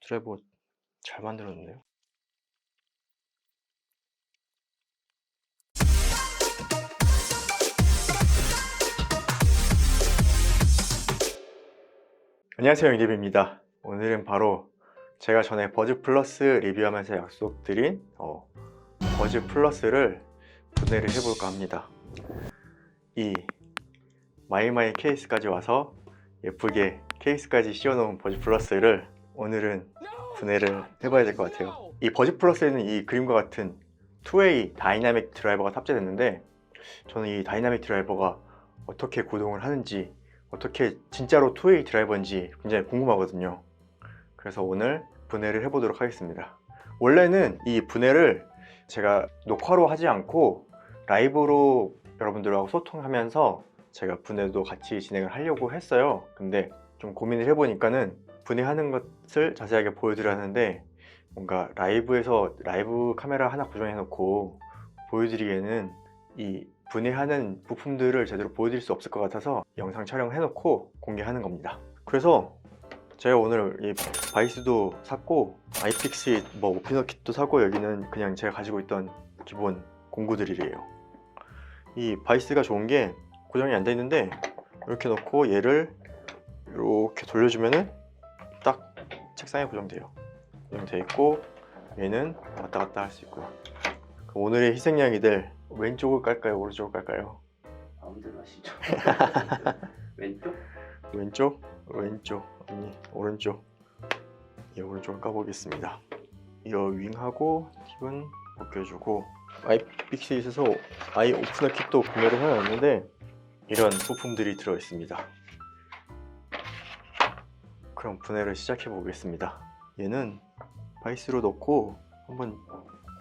드라이버 잘 만들었는데요. 안녕하세요, 영디비입니다. 오늘은 바로 제가 전에 버즈 플러스 리뷰하면서 약속드린 버즈 플러스를 분해를 해볼까 합니다. 이 마이마이 케이스까지 와서 예쁘게 케이스까지 씌워놓은 버즈 플러스를 오늘은 분해를 해봐야 될 것 같아요. 이 버즈 플러스에는 이 그림과 같은 2웨이 다이나믹 드라이버가 탑재됐는데, 저는 이 다이나믹 드라이버가 어떻게 구동을 하는지, 어떻게 진짜로 2웨이 드라이버인지 굉장히 궁금하거든요. 그래서 오늘 분해를 해보도록 하겠습니다. 원래는 이 분해를 제가 녹화로 하지 않고 라이브로 여러분들하고 소통하면서 제가 분해도 같이 진행을 하려고 했어요. 근데 좀 고민을 해보니까는 분해하는 것을 자세하게 보여드려야 하는데, 뭔가 라이브에서 라이브 카메라 하나 고정해 놓고 보여드리기에는 이 분해하는 부품들을 제대로 보여드릴 수 없을 것 같아서 영상 촬영해 놓고 공개하는 겁니다. 그래서 제가 오늘 이 바이스도 샀고, 아이픽스 오피너 킷도 사고, 여기는 그냥 제가 가지고 있던 기본 공구들이래요. 이 바이스가 좋은 게 고정이 안 돼 있는데, 이렇게 놓고 얘를 이렇게 돌려주면은 딱 책상에 고정돼요. 고정돼 있고, 얘는 왔다 갔다 할 수 있고요. 오늘의 희생양이들, 왼쪽을 깔까요, 오른쪽을 깔까요? 마음대로 하시죠. 왼쪽? 왼쪽? 왼쪽. 아니, 오른쪽. 이 오른쪽을 까보겠습니다. 이 윙하고 팁은 벗겨주고, 아이픽스에서 아이 오프너 kit도 구매를 해놨는데 이런 부품들이 들어있습니다. 그럼 분해를 시작해 보겠습니다. 얘는 바이스로 넣고 한번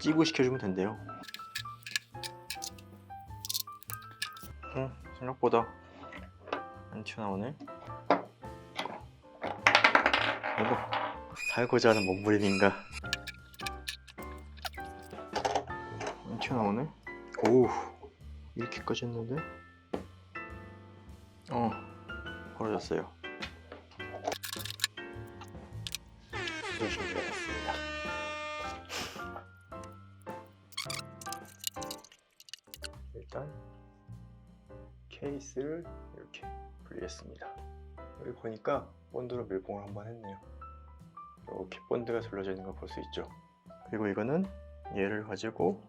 찌고 시켜주면 된대요. 생각보다 안 튀어나오네. 이거 살고자 하는 몸부림인가. 안 튀어나오네. 오우, 이렇게까지 했는데 벌어졌어요. 이런 식으로 해봤습니다. 일단 케이스를 이렇게 분리했습니다. 여기 보니까 본드로 밀봉을 한번 했네요. 이렇게 본드가 둘러져 있는 걸 볼 수 있죠. 그리고 이거는 얘를 가지고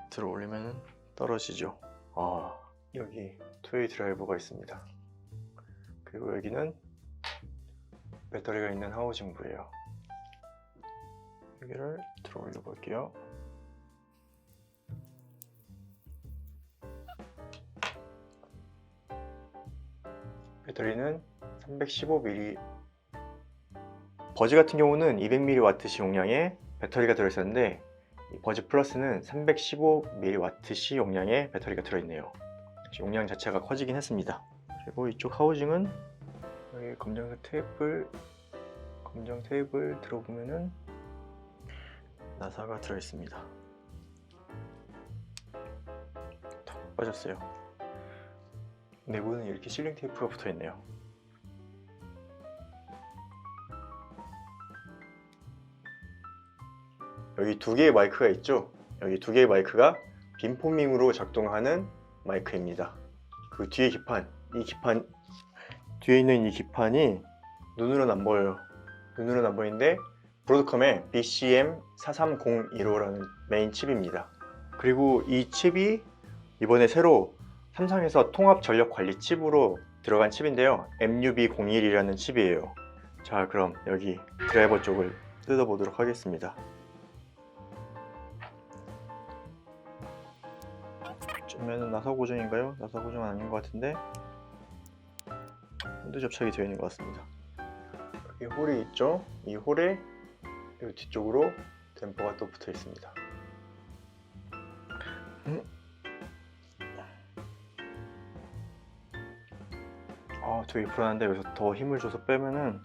들어 올리면 떨어지죠. 여기 2웨이 드라이버가 있습니다. 그리고 여기는 배터리가 있는 하우징부예요. 여기를 들어 올려 볼게요. 배터리는 315mAh, 버즈 같은 경우는 200mWh 용량의 배터리가 들어있었는데, 이 버즈 플러스는 315mWh 용량의 배터리가 들어있네요. 용량 자체가 커지긴 했습니다. 그리고 이쪽 하우징은 여기 검정 테이블 들어보면은 나사가 들어있습니다. 턱 빠졌어요. 내부는 이렇게 실링 테이프가 붙어있네요. 여기 두 개의 마이크가 있죠. 여기 두 개의 마이크가 빔포밍으로 작동하는 마이크입니다. 그 뒤에 기판, 뒤에 있는 이 기판이 눈으로는 안 보여요. 눈으로는 안 보이는데 브로드컴의 BCM43015라는 메인 칩입니다. 그리고 이 칩이 이번에 새로 삼성에서 통합 전력 관리 칩으로 들어간 칩인데요, MUB01이라는 칩이에요. 자, 그럼 여기 드라이버 쪽을 뜯어보도록 하겠습니다. 쯤에는 나사 고정인가요? 나사 고정은 아닌 것 같은데 본드 접착이 되어 있는 것 같습니다. 여기 홀이 있죠? 이 홀에 이 뒤쪽으로 댐퍼가 또 붙어 있습니다. 되게 불안한데, 여기서 더 힘을 줘서 빼면은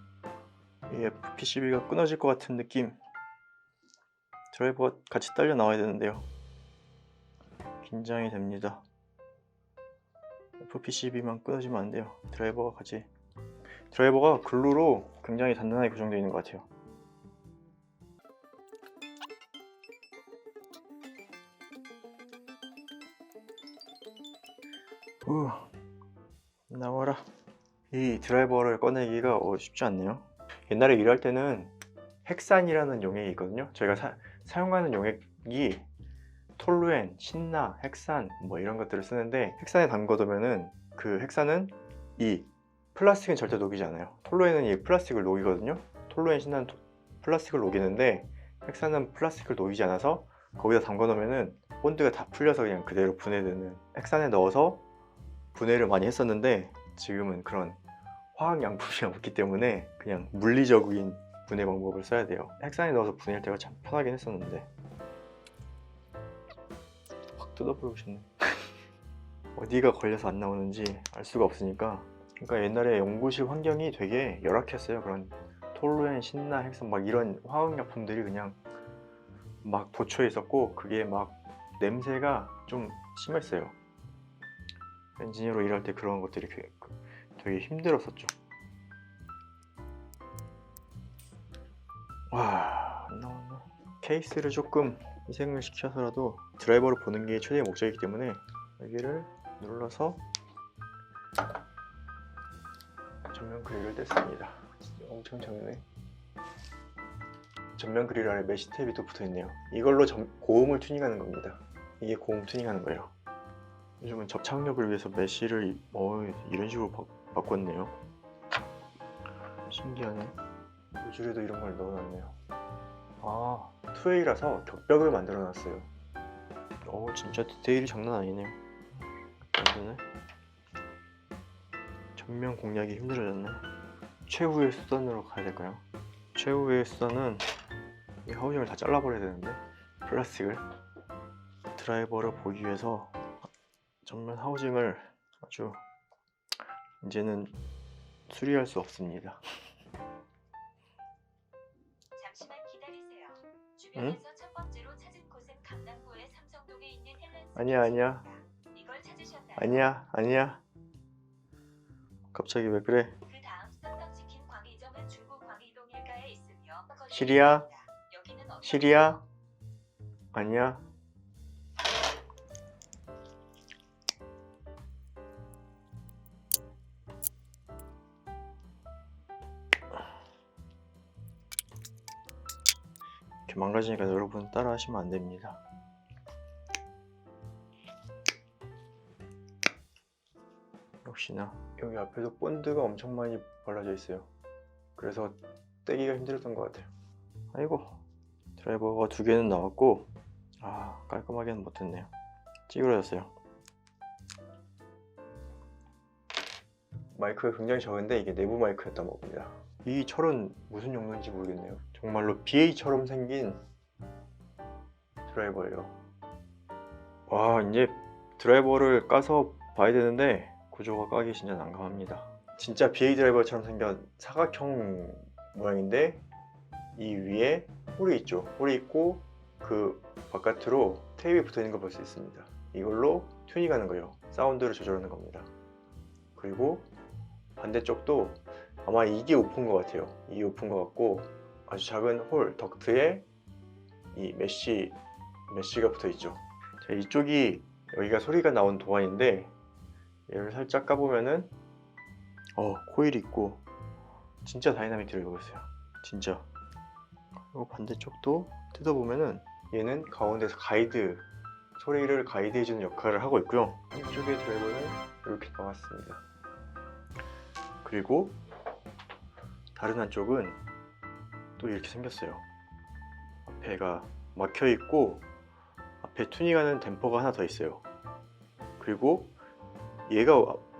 이 FPCB가 끊어질 것 같은 느낌. 드라이버가 같이 딸려 나와야 되는데요. 긴장이 됩니다. FPCB만 끊어지면 안 돼요. 드라이버가 같이 드라이버가 글루로 굉장히 단단하게 고정되어 있는 것 같아요. 나와라. 이 드라이버를 꺼내기가 쉽지 않네요. 옛날에 일할 때는 헥산이라는 용액이 있거든요. 저희가 사용하는 용액이 톨루엔, 신나, 헥산 뭐 이런 것들을 쓰는데, 헥산에 담궈두면은 그 헥산은 이 플라스틱은 절대 녹이지 않아요. 톨루엔은 이 플라스틱을 녹이거든요. 톨루엔, 신나는 플라스틱을 녹이는데 헥산은 플라스틱을 녹이지 않아서 거기다 담궈놓으면은 본드가 다 풀려서 그냥 그대로 분해되는, 헥산에 넣어서 분해를 많이 했었는데 지금은 그런 화학양품이 없기 때문에 그냥 물리적인 분해 방법을 써야 돼요. 헥산에 넣어서 분해할 때가 참 편하긴 했었는데. 확 뜯어버리고 싶네. 어디가 걸려서 안 나오는지 알 수가 없으니까. 그러니까 옛날에 연구실 환경이 되게 열악했어요. 그런 톨루엔, 신나, 헥산 막 이런 화학약품들이 그냥 막 도처에 있었고, 그게 막 냄새가 좀 심했어요. 엔지니어로 일할 때 그런 것들이 되게 힘들었었죠. 와, 안 나오네. 케이스를 조금 희생을 시켜서라도 드라이버를 보는 게 최대의 목적이기 때문에 여기를 눌러서 전면 그릴을 뗐습니다. 엄청 작네. 전면 그릴 아래 메쉬 테이프가 또 붙어있네요. 이걸로 고음을 튜닝하는 겁니다. 이게 고음 튜닝하는 거예요. 요즘은 접착력을 위해서 메쉬를 이런 식으로 바꿨네요. 신기하네. 요줄에도 이런 걸 넣어놨네요. 아, 2A라서 격벽을 만들어 놨어요. 진짜 디테일이 장난 아니네요. 안되네. 전면 공략이 힘들어졌네. 최후의 수단으로 가야 될까요? 최후의 수단은 이 하우징을 다 잘라버려야 되는데, 플라스틱을. 드라이버를 보기 위해서 전면 하우징을 아주 이제는 수리할 수 없습니다. 잠시만 기다리세요. 응? 주변에서 첫 번째로 찾은 곳은 강남구의 삼성동에 있는 헬렌스. 아니야. 이걸 찾으셨나요? 아니야. 갑자기 왜 그래? 그 다음 썬덕치킨 광희점은 중구 광희동 1가에 있으며 시리야? 여기는 어떤 시리야? 아니야. 이렇게 망가지니까 여러분 따라 하시면 안 됩니다. 역시나 여기 앞에도 본드가 엄청 많이 발라져 있어요. 그래서 떼기가 힘들었던 것 같아요. 아이고, 드라이버가 2개는 나왔고, 깔끔하게는 못했네요. 찌그러졌어요. 마이크가 굉장히 적은데 이게 내부 마이크였던 겁니다. 이 철은 무슨 용도인지 모르겠네요. 정말로 BA처럼 생긴 드라이버예요. 와, 이제 드라이버를 까서 봐야 되는데 구조가 까기 진짜 난감합니다. 진짜 BA 드라이버처럼 생긴 사각형 모양인데 이 위에 홀이 있죠. 홀이 있고 그 바깥으로 테이프가 붙어 있는 걸 볼 수 있습니다. 이걸로 튜닝하는 거예요. 사운드를 조절하는 겁니다. 그리고 반대쪽도 아마 이게 오픈 것 같아요. 이게 오픈 것 같고, 아주 작은 홀 덕트에 이 메쉬가 붙어 있죠. 자, 이쪽이 여기가 소리가 나온 도안인데, 얘를 살짝 까보면은 코일이 있고 진짜 다이나믹 드라이버가 있어요. 진짜. 그리고 반대쪽도 뜯어보면은 얘는 가운데서 소리를 가이드해주는 역할을 하고 있고요. 이쪽의 드라이버는 이렇게 나왔습니다. 그리고 다른 한쪽은 또 이렇게 생겼어요. 앞에가 막혀 있고 앞에 튜닝하는 댐퍼가 하나 더 있어요. 그리고 얘가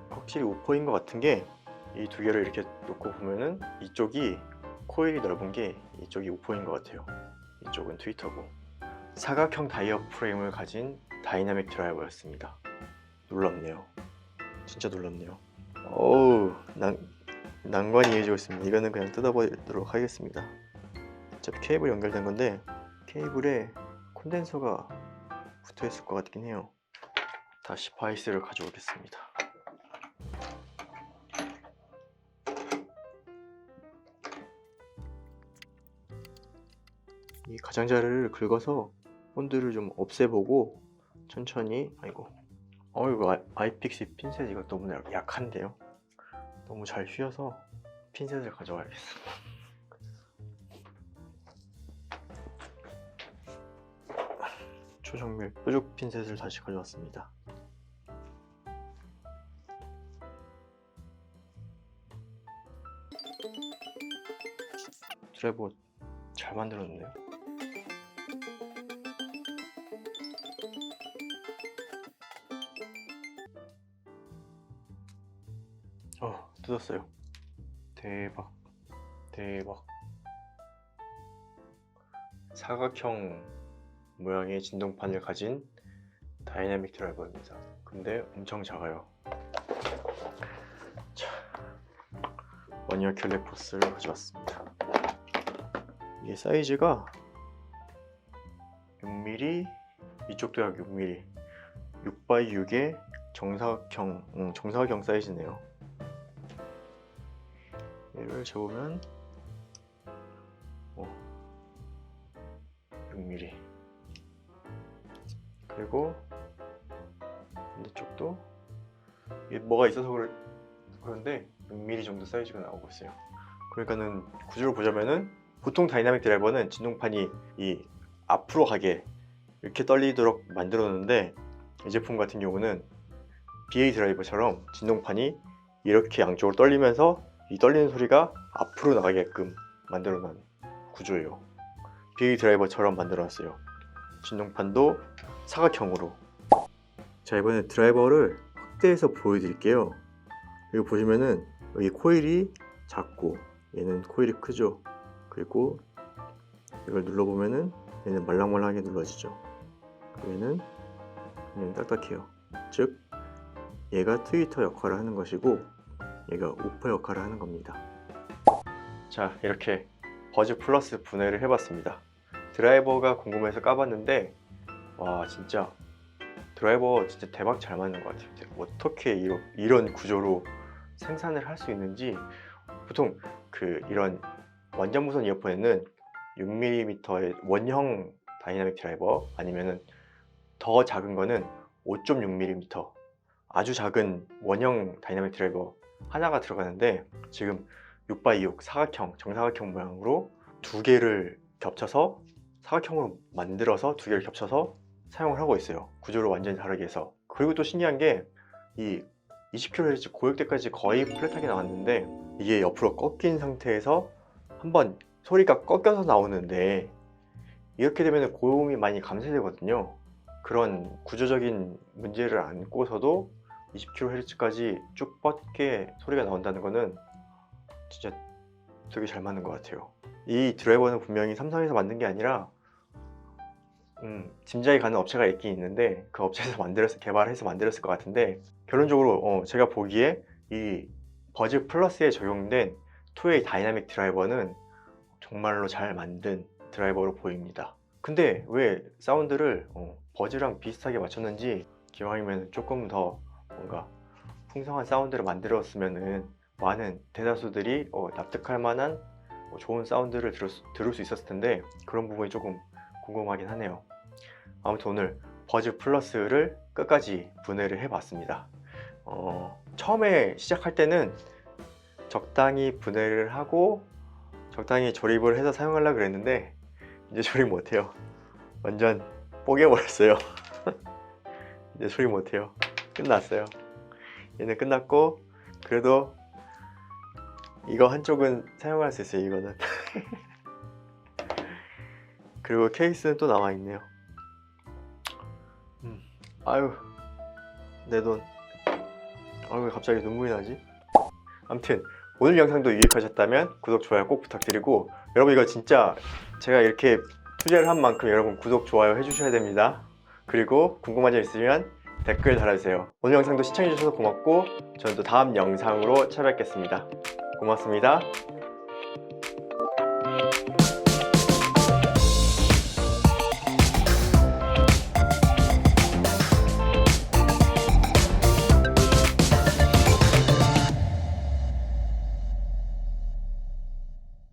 확실히 우퍼인 것 같은 게, 이 2개를 이렇게 놓고 보면은 이쪽이 코일이 넓은 게 이쪽이 우퍼인 것 같아요. 이쪽은 트위터고. 사각형 다이어 프레임을 가진 다이나믹 드라이버였습니다. 놀랍네요. 진짜 놀랍네요. 난관이 이어지고 있습니다. 이거는 그냥 뜯어보도록 하겠습니다. 어차피 케이블 연결된 건데 케이블에 콘덴서가 붙어 있을 것 같긴 해요. 다시 바이스를 가져오겠습니다. 이 가장자리를 긁어서 본드를 좀 없애보고 천천히, 아이고, 이거 아이픽스 핀셋 이거 너무 약한데요? 너무 잘 휘어서 핀셋을 가져와야겠어. 초정밀 뾰족 핀셋을 다시 가져왔습니다. 드라이버 잘 만들었는데요? 뜯었어요. 대박, 대박. 사각형 모양의 진동판을 가진 다이나믹 드라이버입니다. 근데 엄청 작아요. 자, 원이어 캘리퍼스를 가져왔습니다. 이게 사이즈가 6mm, 이쪽도 약 6mm, 6x6의 정사각형 사이즈네요. 얘를 재보면 6mm, 그리고 반대쪽도 이게 뭐가 있어서 그런데 6mm 정도 사이즈가 나오고 있어요. 그러니까는 구조를 보자면은 보통 다이나믹 드라이버는 진동판이 이 앞으로 가게 이렇게 떨리도록 만들어 놓는데, 이 제품 같은 경우는 BA 드라이버처럼 진동판이 이렇게 양쪽으로 떨리면서 이 떨리는 소리가 앞으로 나가게끔 만들어 놓은 구조예요. BA 드라이버처럼 만들어 놨어요. 진동판도 사각형으로. 자, 이번에 드라이버를 확대해서 보여드릴게요. 여기 보시면은 여기 코일이 작고 얘는 코일이 크죠. 그리고 이걸 눌러보면은 얘는 말랑말랑하게 눌러지죠. 얘는 그냥 딱딱해요. 즉 얘가 트위터 역할을 하는 것이고 얘가 우퍼 역할을 하는 겁니다. 자, 이렇게 버즈 플러스 분해를 해봤습니다. 드라이버가 궁금해서 까봤는데 와, 진짜 드라이버 진짜 대박 잘 맞는 것 같아요. 어떻게 이런 구조로 생산을 할 수 있는지. 보통 이런 완전 무선 이어폰에는 6mm의 원형 다이나믹 드라이버, 아니면은 더 작은 거는 5.6mm 아주 작은 원형 다이나믹 드라이버 하나가 들어가는데, 지금 6x6 사각형, 정사각형 모양으로 두 개를 겹쳐서 사각형으로 만들어서 두 개를 겹쳐서 사용을 하고 있어요. 구조를 완전히 다르게 해서. 그리고 또 신기한 게 이 20kHz 고역대까지 거의 플랫하게 나왔는데 이게 옆으로 꺾인 상태에서 한번 소리가 꺾여서 나오는데, 이렇게 되면 고음이 많이 감쇄되거든요. 그런 구조적인 문제를 안고서도 20kHz까지 쭉 뻗게 소리가 나온다는 거는 진짜 되게 잘 맞는 것 같아요. 이 드라이버는 분명히 삼성에서 만든 게 아니라 짐작이 가는 업체가 있긴 있는데 그 업체에서 개발해서 만들었을 것 같은데, 결론적으로 제가 보기에 이 버즈 플러스에 적용된 2웨이 다이나믹 드라이버는 정말로 잘 만든 드라이버로 보입니다. 근데 왜 사운드를 버즈랑 비슷하게 맞췄는지, 기왕이면 조금 더 뭔가 풍성한 사운드를 만들었으면은 많은 대다수들이 납득할 만한 좋은 사운드를 들을 수 있었을 텐데, 그런 부분이 조금 궁금하긴 하네요. 아무튼 오늘 버즈 플러스를 끝까지 분해를 해봤습니다. 처음에 시작할 때는 적당히 분해를 하고 적당히 조립을 해서 사용하려고 그랬는데 이제 조립 못해요. 완전 뽀개버렸어요. 이제 조립 못해요. 끝났어요. 얘는 끝났고, 그래도 이거 한쪽은 사용할 수 있어요. 이거는. 그리고 케이스는 또 남아있네요. 아유, 내 돈. 왜 갑자기 눈물이 나지? 아무튼 오늘 영상도 유익하셨다면 구독, 좋아요 꼭 부탁드리고, 여러분 이거 진짜 제가 이렇게 투자를 한 만큼 여러분 구독, 좋아요 해주셔야 됩니다. 그리고 궁금한 점 있으면 댓글 달아주세요. 오늘 영상도 시청해주셔서 고맙고, 저는 또 다음 영상으로 찾아뵙겠습니다. 고맙습니다.